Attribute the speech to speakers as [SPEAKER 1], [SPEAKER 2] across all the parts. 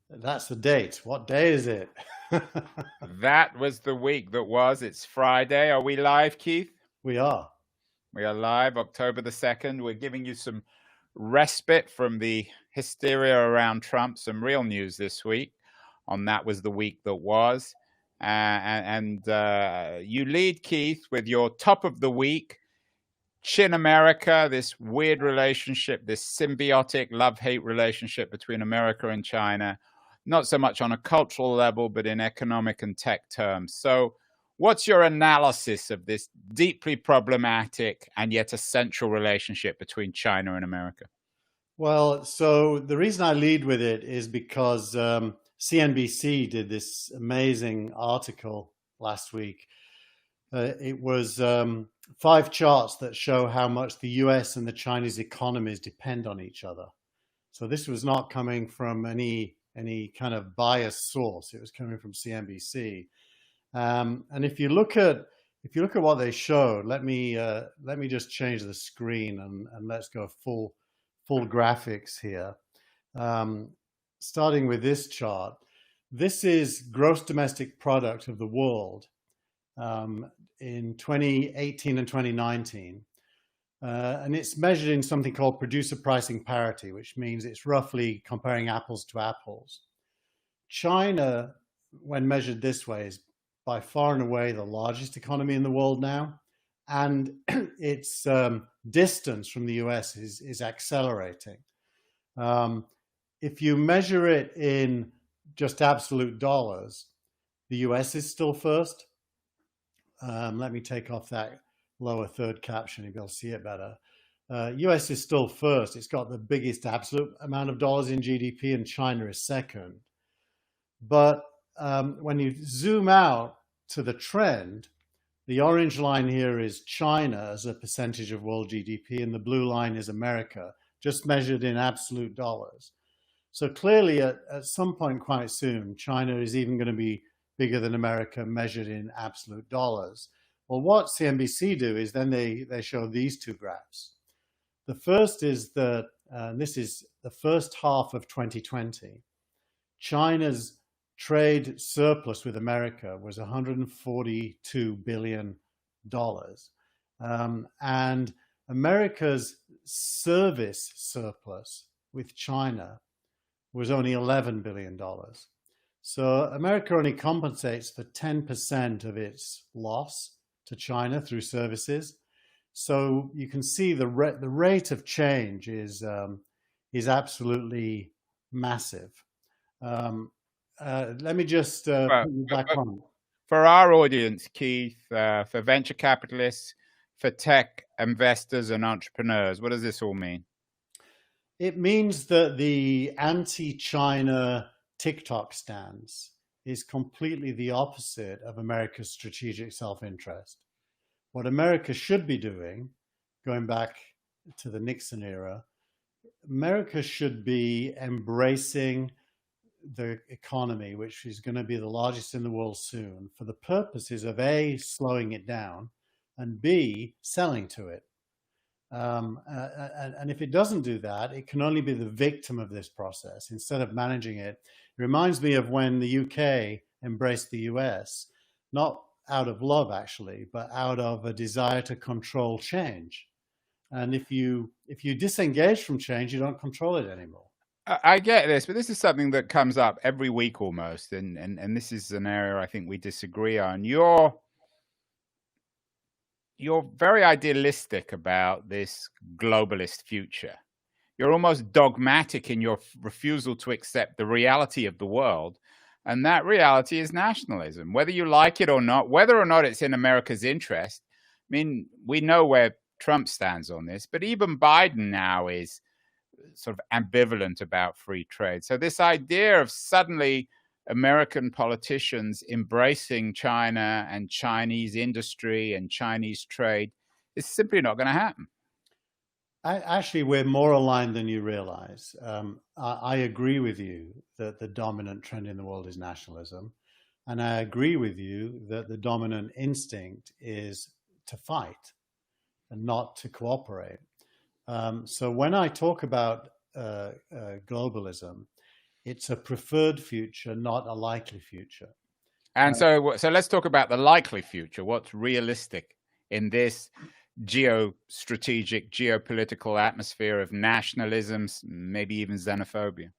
[SPEAKER 1] That's the date. What day is it?
[SPEAKER 2] That was the week that was. It's Friday. Are we live, Keith?
[SPEAKER 1] We are.
[SPEAKER 2] We are live, October the 2nd. We're giving you some respite from the hysteria around Trump, some real news this week on That Was the Week That Was. You lead, Keith, with your top of the week, ChinAmerica, this weird relationship, this symbiotic love-hate relationship between America and China, not so much on a cultural level, but in economic and tech terms. So what's your analysis of this deeply problematic and yet essential relationship between China and America?
[SPEAKER 1] Well, so the reason I lead with it is because CNBC did this amazing article last week. It was 5 charts that show how much the US and the Chinese economies depend on each other. So this was not coming from any kind of biased source. It was coming from CNBC. And if you look at what they showed, let me just change the screen and let's go full graphics here. Starting with this chart, this is gross domestic product of the world in 2018 and 2019. And it's measured in something called producer pricing parity, which means it's roughly comparing apples to apples. China, when measured this way, is by far and away the largest economy in the world now. And its distance from the US is accelerating. If you measure it in just absolute dollars, the US is still first. Let me take off that lower third caption, you'll be able to see it better. US is still first. It's got the biggest absolute amount of dollars in GDP, and China is second. But when you zoom out to the trend, the orange line here is China as a percentage of world GDP, and the blue line is America, just measured in absolute dollars. So clearly, at some point quite soon, China is even going to be bigger than America measured in absolute dollars. Well, what CNBC do is then they show these 2 graphs. The first is that, this is the first half of 2020. China's trade surplus with America was $142 billion. And America's service surplus with China was only $11 billion. So America only compensates for 10% of its loss to China through services. So you can see the rate of change is absolutely massive. Let me just put you back on.
[SPEAKER 2] For our audience, Keith, for venture capitalists, for tech investors and entrepreneurs, what does this all mean?
[SPEAKER 1] It means that the anti-China TikTok stance is completely the opposite of America's strategic self-interest. What America should be doing, going back to the Nixon era, America should be embracing the economy, which is going to be the largest in the world soon, for the purposes of A, slowing it down, and B, selling to it. And if it doesn't do that, it can only be the victim of this process instead of managing it. It reminds me of when the UK embraced the US, not out of love actually, but out of a desire to control change. And if you disengage from change, you don't control it anymore.
[SPEAKER 2] I get this, but this is something that comes up every week almost, and this is an area I think we disagree on. You're very idealistic about this globalist future. You're almost dogmatic in your refusal to accept the reality of the world, and that reality is nationalism, whether you like it or not, whether or not it's in America's interest. I mean, we know where Trump stands on this, but even Biden now is sort of ambivalent about free trade. So this idea of suddenly American politicians embracing China and Chinese industry and Chinese trade is simply not going to happen.
[SPEAKER 1] Actually, we're more aligned than you realize. I agree with you that the dominant trend in the world is nationalism. And I agree with you that the dominant instinct is to fight and not to cooperate. So when I talk about globalism, It's a preferred future, not a likely future.
[SPEAKER 2] And so let's talk about the likely future. What's realistic in this geostrategic, geopolitical atmosphere of nationalisms, maybe even xenophobia?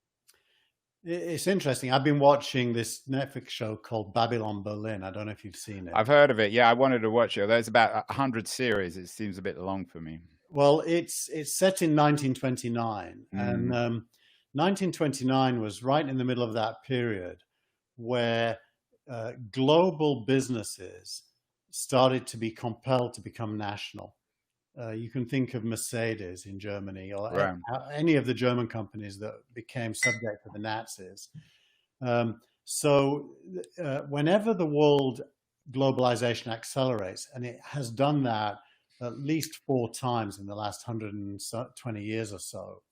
[SPEAKER 1] It's interesting. I've been watching this Netflix show called Babylon Berlin. I don't know if you've seen it.
[SPEAKER 2] I've heard of it. Yeah, I wanted to watch it. There's about 100 series. It seems a bit long for me.
[SPEAKER 1] Well, it's set in 1929, and 1929 was right in the middle of that period where global businesses started to be compelled to become national. You can think of Mercedes in Germany or
[SPEAKER 2] Right.
[SPEAKER 1] any of the German companies that became subject to the Nazis. So whenever the world globalization accelerates, and it has done that at least 4 times in the last 120 years or so,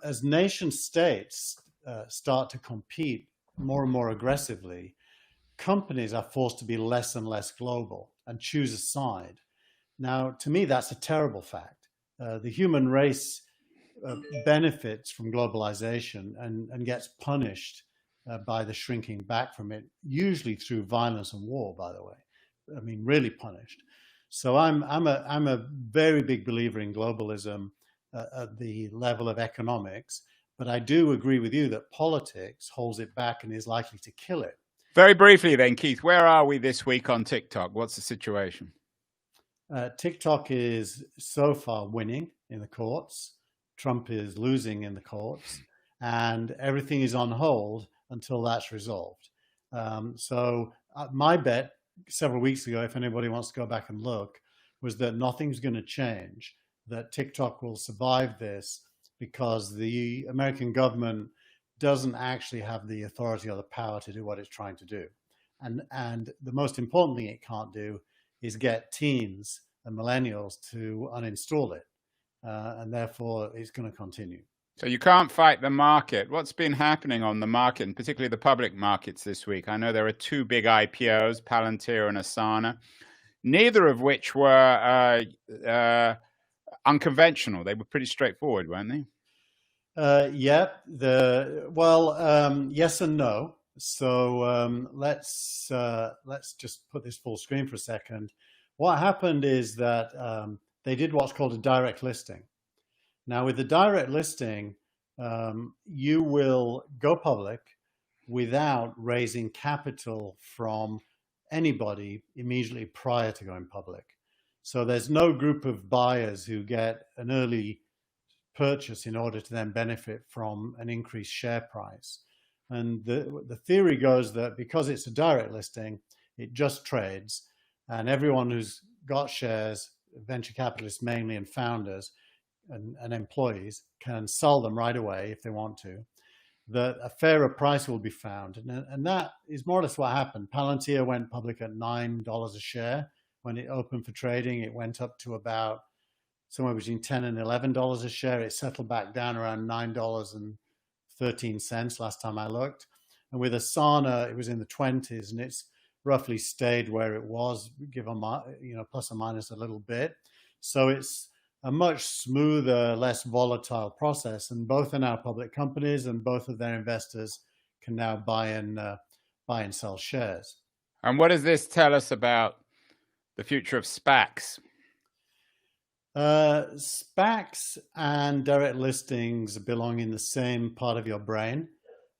[SPEAKER 1] as nation states start to compete more and more aggressively, companies are forced to be less and less global and choose a side. Now, to me, that's a terrible fact. The human race benefits from globalization and gets punished by the shrinking back from it, usually through violence and war, by the way. I mean, really punished. So I'm a very big believer in globalism at the level of economics, but I do agree with you that politics holds it back and is likely to kill it.
[SPEAKER 2] Very briefly then, Keith, where are we this week on TikTok? What's the situation?
[SPEAKER 1] TikTok is so far winning in the courts. Trump is losing in the courts, and everything is on hold until that's resolved. So my bet several weeks ago, if anybody wants to go back and look, was that nothing's going to change, that TikTok will survive this because the American government doesn't actually have the authority or the power to do what it's trying to do. And the most important thing it can't do is get teens and millennials to uninstall it. And therefore, it's going to continue.
[SPEAKER 2] So you can't fight the market. What's been happening on the market, and particularly the public markets this week? I know there are 2 big IPOs, Palantir and Asana, neither of which were unconventional. They were pretty straightforward, weren't they?
[SPEAKER 1] Yeah. Yes and no. So let's just put this full screen for a second. What happened is that they did what's called a direct listing. Now, with the direct listing, you will go public without raising capital from anybody immediately prior to going public. So there's no group of buyers who get an early purchase in order to then benefit from an increased share price. And the theory goes that because it's a direct listing, it just trades, and everyone who's got shares, venture capitalists mainly and founders and employees, can sell them right away if they want to, that a fairer price will be found. And that is more or less what happened. Palantir went public at $9 a share. When it opened for trading, it went up to about somewhere between $10 and $11 a share. It settled back down around $9.13 last time I looked. And with Asana, it was in the 20s, and it's roughly stayed where it was, plus or minus a little bit. So it's a much smoother, less volatile process. And both are now public companies, and both of their investors can now buy and sell shares.
[SPEAKER 2] And what does this tell us about the future of SPACs?
[SPEAKER 1] SPACs and direct listings belong in the same part of your brain.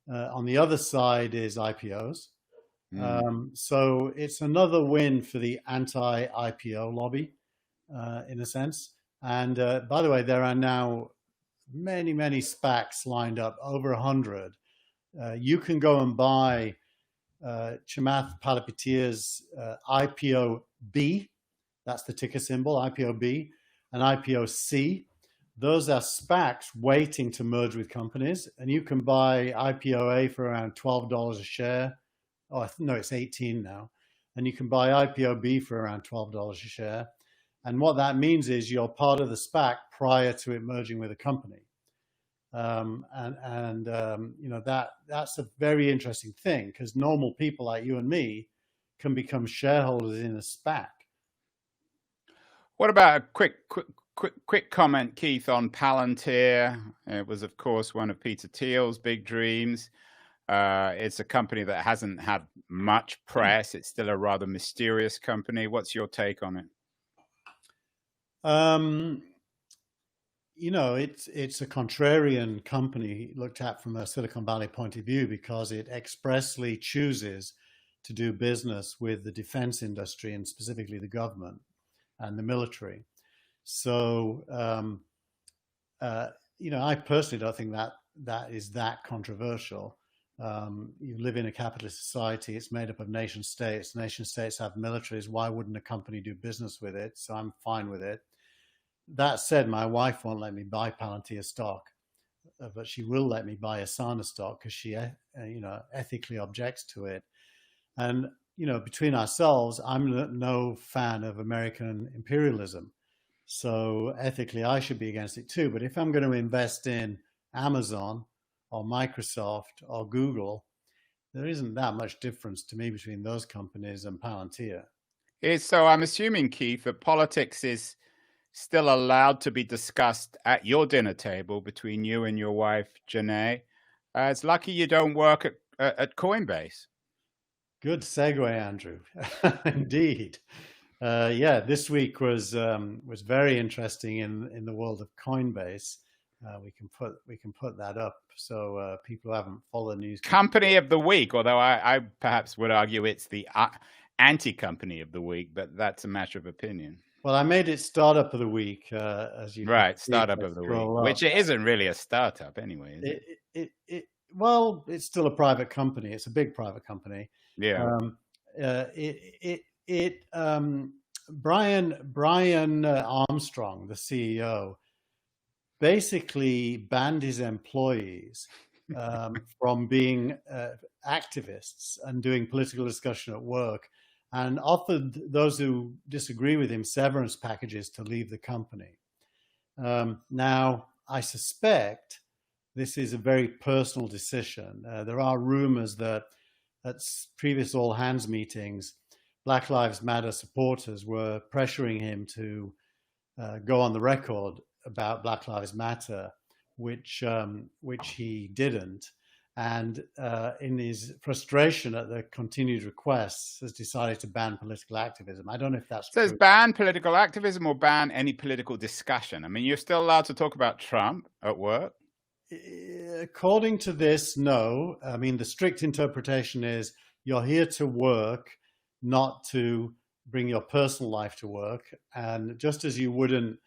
[SPEAKER 1] On the other side is IPOs. So it's another win for the anti-IPO lobby, in a sense. And by the way, there are now many, many SPACs lined up, over 100. You can go and buy Chamath Palihapitiya's IPO-B. That's the ticker symbol, IPO-B, and IPO-C. Those are SPACs waiting to merge with companies. And you can buy IPO-A for around $12 a share. Oh, no, it's 18 now. And you can buy IPO-B for around $12 a share. And what that means is you're part of the SPAC prior to it merging with a company. That's a very interesting thing, because normal people like you and me can become shareholders in a SPAC.
[SPEAKER 2] What about a quick Quick comment, Keith, on Palantir. It was, of course, one of Peter Thiel's big dreams. It's a company that hasn't had much press. It's still a rather mysterious company. What's your take on it?
[SPEAKER 1] It's a contrarian company looked at from a Silicon Valley point of view because it expressly chooses to do business with the defense industry and specifically the government and the military. So, I personally don't think that is that controversial. You live in a capitalist society. It's made up of nation states. Nation states have militaries. Why wouldn't a company do business with it? So I'm fine with it. That said, my wife won't let me buy Palantir stock, but she will let me buy Asana stock because she, ethically objects to it. And, between ourselves, I'm no fan of American imperialism. So ethically, I should be against it too. But if I'm going to invest in Amazon or Microsoft or Google, there isn't that much difference to me between those companies and Palantir.
[SPEAKER 2] So I'm assuming, Keith, that politics is still allowed to be discussed at your dinner table between you and your wife, Janae. It's lucky you don't work at Coinbase.
[SPEAKER 1] Good segue, Andrew. Indeed. This week was very interesting in the world of Coinbase. We can put that up so people who haven't followed the news.
[SPEAKER 2] Company of the week, although I perhaps would argue it's the anti-company of the week, but that's a matter of opinion.
[SPEAKER 1] Well, I made it startup of the week, as you
[SPEAKER 2] right, startup of the week, which it isn't really a startup anyway. Is it?
[SPEAKER 1] Well, it's still a private company. It's a big private company.
[SPEAKER 2] Yeah.
[SPEAKER 1] Brian Armstrong, the CEO, basically banned his employees from being activists and doing political discussion at work, and offered those who disagree with him severance packages to leave the company. Now, I suspect this is a very personal decision. There are rumors that at previous all hands meetings, Black Lives Matter supporters were pressuring him to go on the record about Black Lives Matter, which he didn't. And in his frustration at the continued requests, has decided to ban political activism. I don't know if that's
[SPEAKER 2] true. Says ban political activism or ban any political discussion. I mean, you're still allowed to talk about Trump at work.
[SPEAKER 1] According to this, no. I mean, the strict interpretation is you're here to work, not to bring your personal life to work. And just as you wouldn't,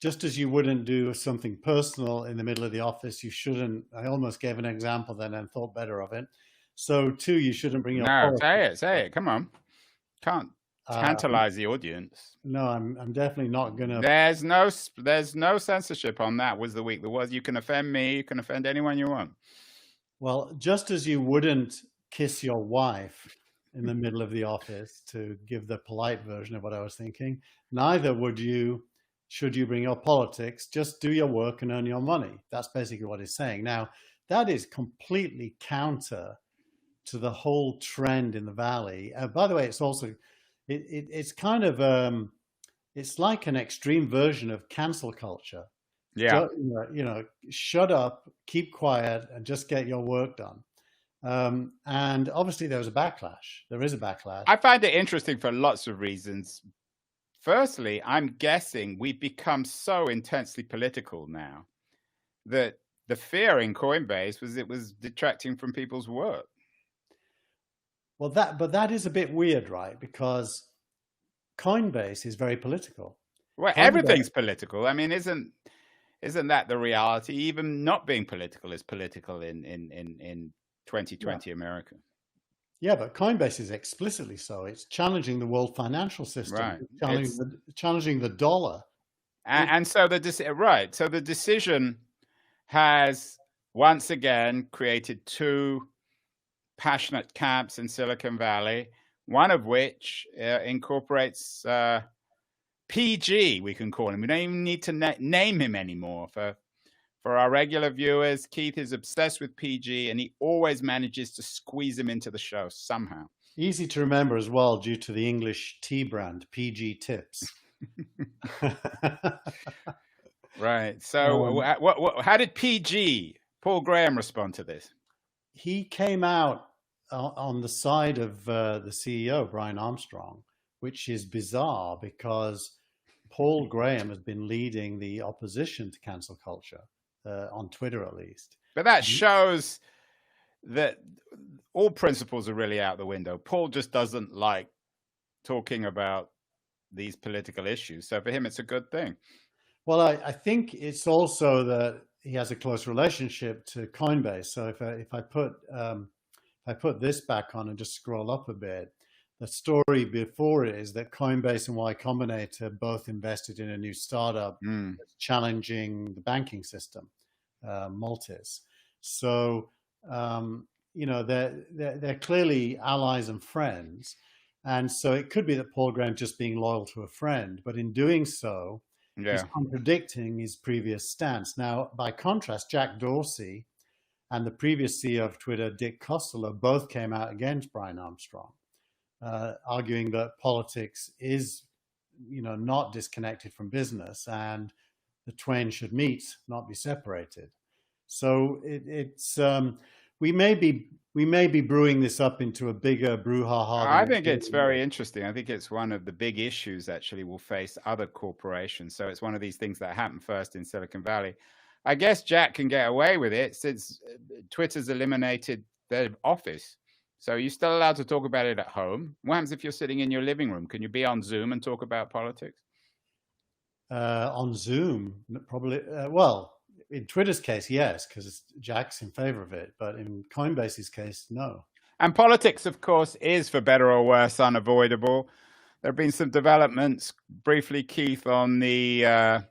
[SPEAKER 1] just as you wouldn't do something personal in the middle of the office, you shouldn't. I almost gave an example then and thought better of it. So too, you shouldn't bring your.
[SPEAKER 2] No, say it. Come on, can't tantalize the audience.
[SPEAKER 1] No, I'm definitely not gonna.
[SPEAKER 2] There's no censorship on that. Was the week there was? You can offend me. You can offend anyone you want.
[SPEAKER 1] Well, just as you wouldn't kiss your wife in the middle of the office, to give the polite version of what I was thinking, neither should you bring your politics. Just do your work and earn your money. That's basically what he's saying. Now, that is completely counter to the whole trend in the Valley. By the way, it's also, it's kind of, it's like an extreme version of cancel culture.
[SPEAKER 2] Yeah.
[SPEAKER 1] Shut up, keep quiet, and just get your work done. And obviously there was a backlash. There is a backlash.
[SPEAKER 2] I find it interesting for lots of reasons. Firstly, I'm guessing we've become so intensely political now that the fear in Coinbase was it was detracting from people's work.
[SPEAKER 1] Well, that is a bit weird, right? Because Coinbase is very political.
[SPEAKER 2] Well, everything's political. I mean, isn't that the reality? Even not being political is political in 2020 America.
[SPEAKER 1] Yeah, but Coinbase is explicitly so. It's challenging the world financial system,
[SPEAKER 2] right?
[SPEAKER 1] Challenging the dollar.
[SPEAKER 2] And so the decision has once again created two passionate camps in Silicon Valley, one of which incorporates PG, we can call him. We don't even need to name him anymore. For our regular viewers, Keith is obsessed with PG, and he always manages to squeeze him into the show somehow.
[SPEAKER 1] Easy to remember as well, due to the English tea brand, PG Tips.
[SPEAKER 2] Right. So, how did PG Paul Graham respond to this?
[SPEAKER 1] He came out on the side of the CEO, Brian Armstrong, which is bizarre because Paul Graham has been leading the opposition to cancel culture on Twitter, at least.
[SPEAKER 2] But that shows that all principles are really out the window. Paul just doesn't like talking about these political issues. So for him, it's a good thing.
[SPEAKER 1] Well, I think it's also that he has a close relationship to Coinbase. So if I put this back on and just scroll up a bit, the story before it is that Coinbase and Y Combinator both invested in a new startup that's challenging the banking system, Maltis. So they're clearly allies and friends, and so it could be that Paul Graham just being loyal to a friend, but in doing so, he's contradicting his previous stance. Now, by contrast, Jack Dorsey and the previous CEO of Twitter, Dick Costolo, both came out against Brian Armstrong, arguing that politics is, not disconnected from business, and the twain should meet, not be separated. So we may be brewing this up into a bigger brouhaha.
[SPEAKER 2] I think it's very interesting. I think it's one of the big issues actually will face other corporations. So it's one of these things that happened first in Silicon Valley. I guess Jack can get away with it since Twitter's eliminated their office. So you're still allowed to talk about it at home. What happens if you're sitting in your living room? Can you be on Zoom and talk about politics?
[SPEAKER 1] On Zoom, probably. Well, in Twitter's case, yes, because Jack's in favor of it. But in Coinbase's case, no.
[SPEAKER 2] And politics, of course, is, for better or worse, unavoidable. There have been some developments, briefly, Keith, on the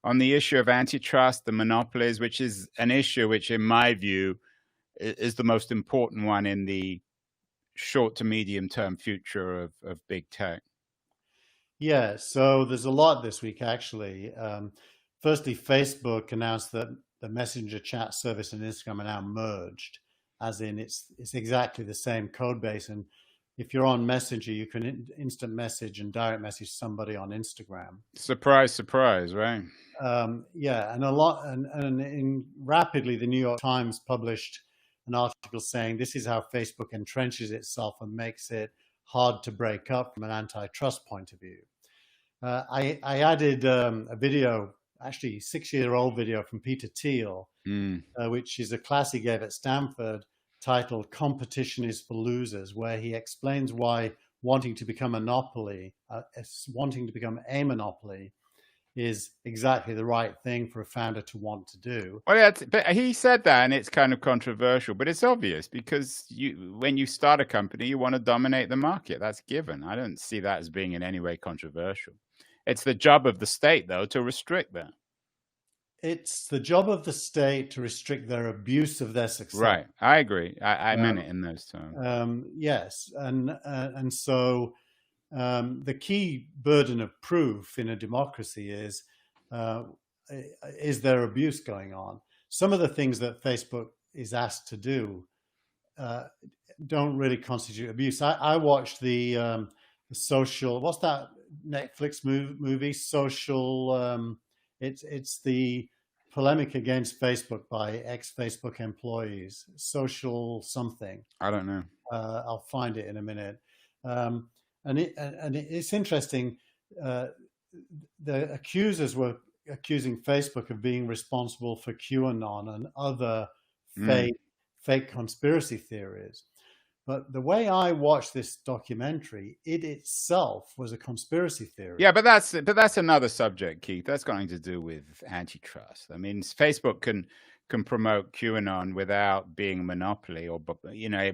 [SPEAKER 2] issue of antitrust, the monopolies, which is an issue which, in my view, is the most important one in the short to medium term future of big tech.
[SPEAKER 1] Yeah, so there's a lot this week, actually. Firstly, Facebook announced that the Messenger chat service and Instagram are now merged, as in it's exactly the same code base. And if you're on Messenger, you can instant message and direct message somebody on Instagram.
[SPEAKER 2] Surprise, surprise, right?
[SPEAKER 1] Yeah, and rapidly, the New York Times published an article saying this is how Facebook entrenches itself and makes it hard to break up from an antitrust point of view. I added a video, actually 6-year-old video from Peter Thiel, which is a class he gave at Stanford titled "Competition is for Losers," where he explains why wanting to become a monopoly is exactly the right thing for a founder to want to do.
[SPEAKER 2] Well, but he said that, and it's kind of controversial, but it's obvious because when you start a company, you want to dominate the market. That's given. I don't see that as being in any way controversial. It's the job of the state, though, to restrict that.
[SPEAKER 1] It's the job of the state to restrict their abuse of their success.
[SPEAKER 2] Right. I agree. I meant it in those terms.
[SPEAKER 1] Yes. And so the key burden of proof in a democracy is there abuse going on? Some of the things that Facebook is asked to do don't really constitute abuse. I watched the social, what's that Netflix movie? Social, it's the polemic against Facebook by ex-Facebook employees. Social something.
[SPEAKER 2] I don't know.
[SPEAKER 1] I'll find it in a minute. And it's interesting. The accusers were accusing Facebook of being responsible for QAnon and other fake conspiracy theories. But the way I watched this documentary, it itself was a conspiracy theory.
[SPEAKER 2] Yeah, but that's another subject, Keith. That's got to do with antitrust. I mean, Facebook can promote QAnon without being a monopoly, or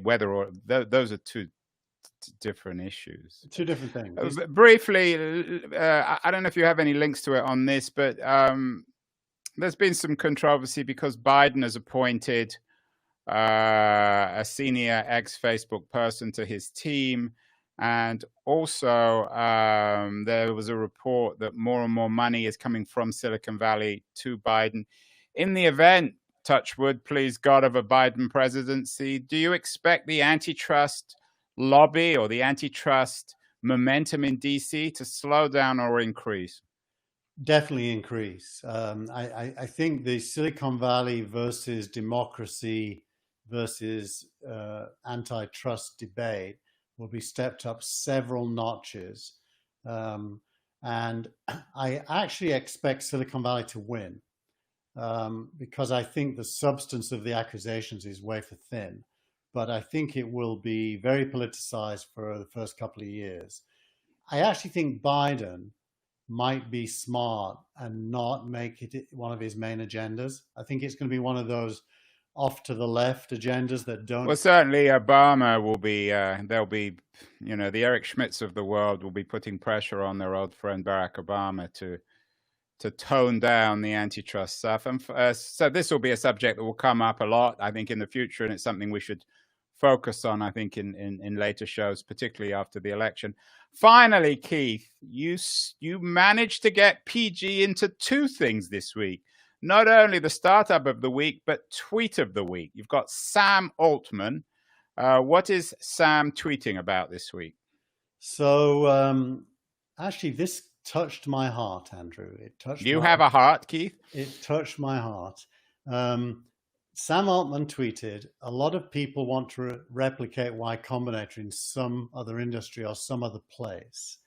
[SPEAKER 2] whether or those are two different issues.
[SPEAKER 1] Two different things.
[SPEAKER 2] Briefly, I don't know if you have any links to it on this, but there's been some controversy because Biden has appointed a senior ex-Facebook person to his team. And also there was a report that more and more money is coming from Silicon Valley to Biden. In the event, touch wood, please God, of a Biden presidency, do you expect the antitrust lobby or the antitrust momentum in DC to slow down or increase?
[SPEAKER 1] Definitely increase. I think the Silicon Valley versus democracy versus antitrust debate will be stepped up several notches. And I actually expect Silicon Valley to win because I think the substance of the accusations is wafer thin. But I think it will be very politicized for the first couple of years. I actually think Biden might be smart and not make it one of his main agendas. I think it's going to be one of those off to the left agendas that don't.
[SPEAKER 2] Well, certainly Obama will be, they'll be, the Eric Schmidts of the world will be putting pressure on their old friend Barack Obama to tone down the antitrust stuff. And so this will be a subject that will come up a lot, I think, in the future. And it's something we should focus on, I think, in later shows, particularly after the election. Finally, Keith, you managed to get PG into two things this week. Not only the startup of the week, but tweet of the week. You've got Sam Altman. What is Sam tweeting about this week?
[SPEAKER 1] So actually, this touched my heart, Andrew. It touched.
[SPEAKER 2] You have a heart, Keith?
[SPEAKER 1] It touched my heart. Sam Altman tweeted, "A lot of people want to replicate Y Combinator in some other industry or some other place."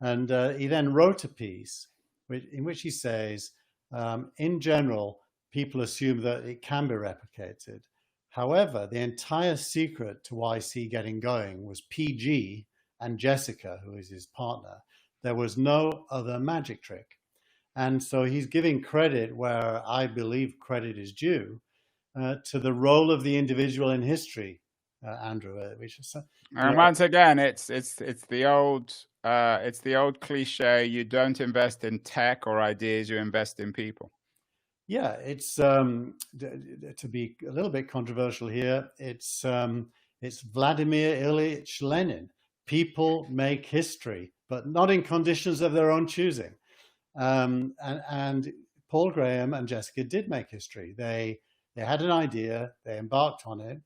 [SPEAKER 1] And he then wrote a piece in which he says, in general, people assume that it can be replicated. However, the entire secret to YC getting going was PG and Jessica, who is his partner. There was no other magic trick. And so he's giving credit where I believe credit is due to the role of the individual in history, Andrew. Which is,
[SPEAKER 2] and once again, it's the old cliche: you don't invest in tech or ideas, you invest in people.
[SPEAKER 1] Yeah, it's to be a little bit controversial here. It's Vladimir Ilyich Lenin. People make history, but not in conditions of their own choosing. And Paul Graham and Jessica did make history. They had an idea, they embarked on it,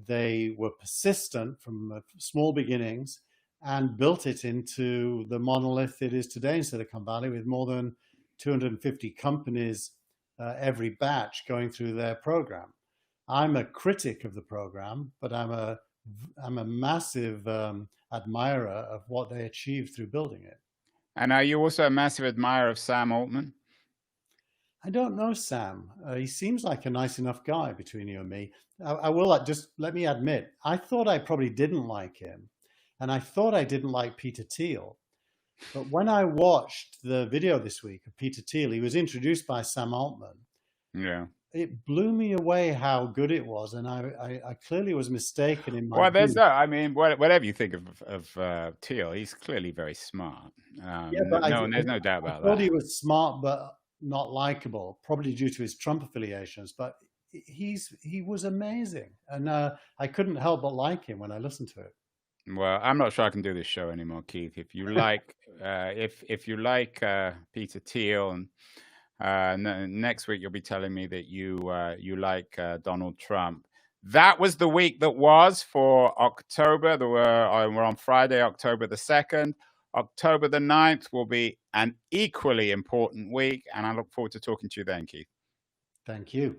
[SPEAKER 1] they were persistent from small beginnings and built it into the monolith it is today in Silicon Valley, with more than 250 companies every batch going through their program. I'm a critic of the program, but I'm a massive admirer of what they achieved through building it.
[SPEAKER 2] And are you also a massive admirer of Sam Altman?
[SPEAKER 1] I don't know Sam. He seems like a nice enough guy between you and me. I will just let me admit, I thought I probably didn't like him. And I thought I didn't like Peter Thiel. But when I watched the video this week of Peter Thiel, he was introduced by Sam Altman.
[SPEAKER 2] Yeah.
[SPEAKER 1] It blew me away how good it was. And I clearly was mistaken in my
[SPEAKER 2] Well, there's
[SPEAKER 1] view.
[SPEAKER 2] I mean, whatever you think of Thiel, he's clearly very smart.
[SPEAKER 1] Yeah, but
[SPEAKER 2] there's no doubt about
[SPEAKER 1] I thought
[SPEAKER 2] that.
[SPEAKER 1] he was smart, but not likable, probably due to his Trump affiliations. But he was amazing, and I couldn't help but like him when I listened to it.
[SPEAKER 2] Well, I'm not sure I can do this show anymore, Keith. If you like, if you like Peter Thiel, and next week you'll be telling me that you like Donald Trump. That was the week that was for October. We're on Friday, October the 2nd. October the 9th will be an equally important week, and I look forward to talking to you then, Keith.
[SPEAKER 1] Thank you.